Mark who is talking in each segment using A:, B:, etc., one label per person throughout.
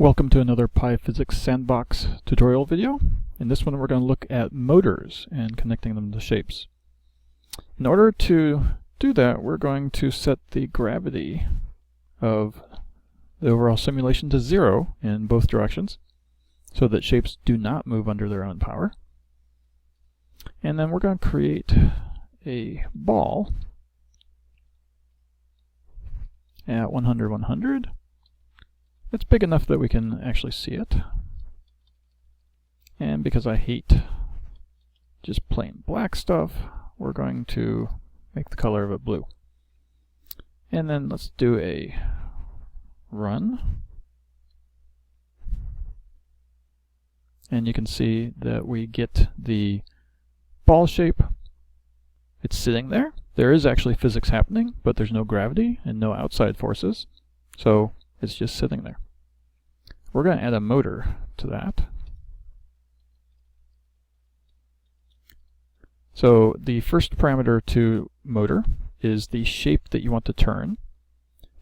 A: Welcome to another PyPhysicsSandbox tutorial video. In this one we're going to look at motors and connecting them to shapes. In order to do that, we're going to set the gravity of the overall simulation to 0 in both directions so that shapes do not move under their own power. And then we're going to create a ball at 100, 100. It's big enough that we can actually see it. And because I hate just plain black stuff, we're going to make the color of it blue. And then let's do a run. And you can see that we get the ball shape. It's sitting there. There is actually physics happening, but there's no gravity and no outside forces. So it's just sitting there. We're going to add a motor to that. So the first parameter to motor is the shape that you want to turn,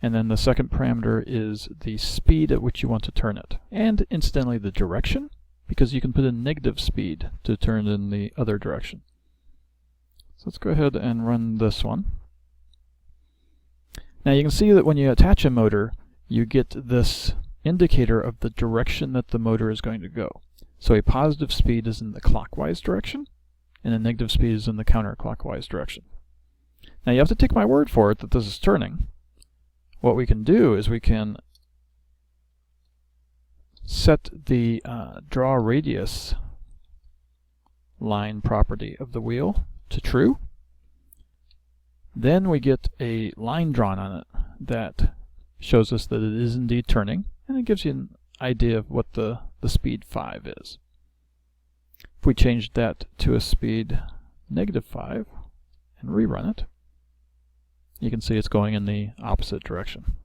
A: and then the second parameter is the speed at which you want to turn it, and incidentally the direction, because you can put a negative speed to turn in the other direction. So let's go ahead and run this one. Now you can see that when you attach a motor, you get this indicator of the direction that the motor is going to go. So a positive speed is in the clockwise direction, and a negative speed is in the counterclockwise direction. Now you have to take my word for it that this is turning. What we can do is we can set the draw radius line property of the wheel to true. Then we get a line drawn on it that shows us that it is indeed turning, and it gives you an idea of what the speed 5 is. If we change that to a speed -5 and rerun it, you can see it's going in the opposite direction.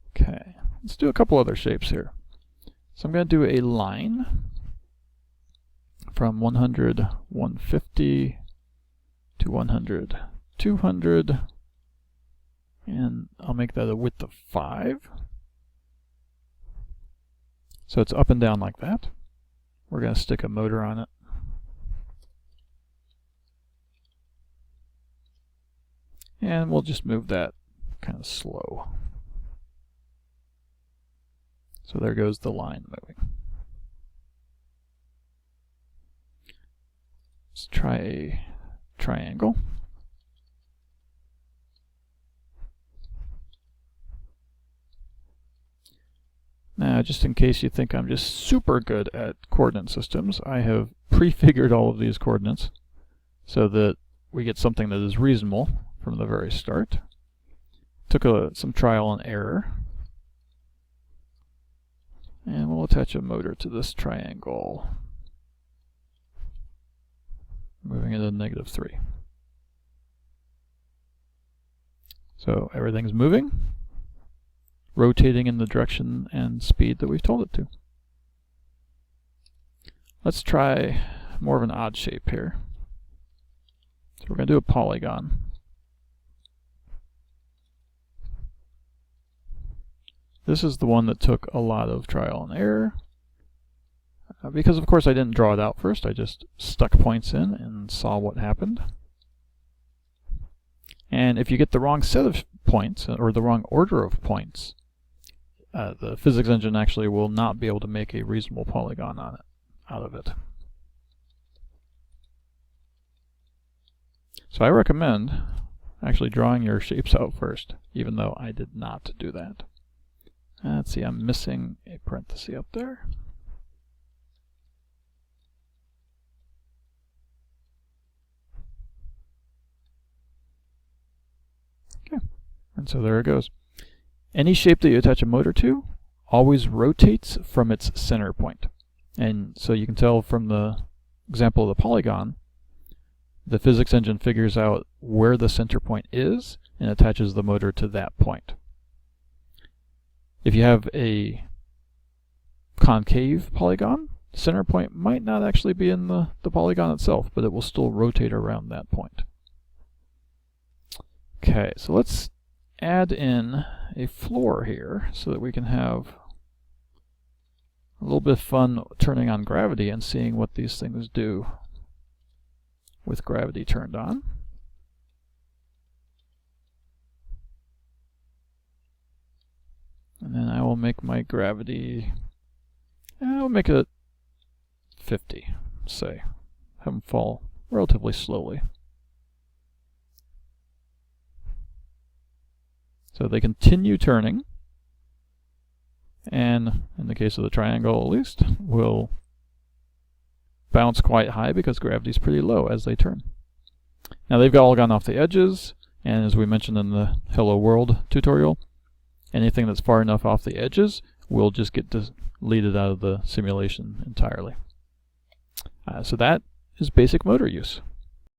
A: Okay, let's do a couple other shapes here. So I'm going to do a line from 100, 150 to 100, 200, and I'll make that a width of 5. So it's up and down like that. We're going to stick a motor on it. And we'll just move that kind of slow. So there goes the line moving. Let's try a triangle. Now, just in case you think I'm just super good at coordinate systems, I have prefigured all of these coordinates so that we get something that is reasonable from the very start. Took some trial and error. And we'll attach a motor to this triangle, moving it to -3. So everything's moving, rotating in the direction and speed that we've told it to. Let's try more of an odd shape here. So we're going to do a polygon. This is the one that took a lot of trial and error. Because of course I didn't draw it out first, I just stuck points in and saw what happened. And if you get the wrong set of points, or the wrong order of points, the physics engine actually will not be able to make a reasonable polygon out of it. So I recommend actually drawing your shapes out first, even though I did not do that. Let's see, I'm missing a parenthesis up there. Okay, and so there it goes. Any shape that you attach a motor to always rotates from its center point. And so you can tell from the example of the polygon, the physics engine figures out where the center point is and attaches the motor to that point. If you have a concave polygon, center point might not actually be in the polygon itself, but it will still rotate around that point. Okay, so let's add in a floor here so that we can have a little bit of fun turning on gravity and seeing what these things do with gravity turned on. And then I will make my gravity, I'll make it 50, say. Have them fall relatively slowly. So they continue turning, and in the case of the triangle at least, will bounce quite high because gravity is pretty low as they turn. Now they've all gone off the edges, and as we mentioned in the Hello World tutorial, anything that's far enough off the edges will just get deleted out of the simulation entirely. So that is basic motor use.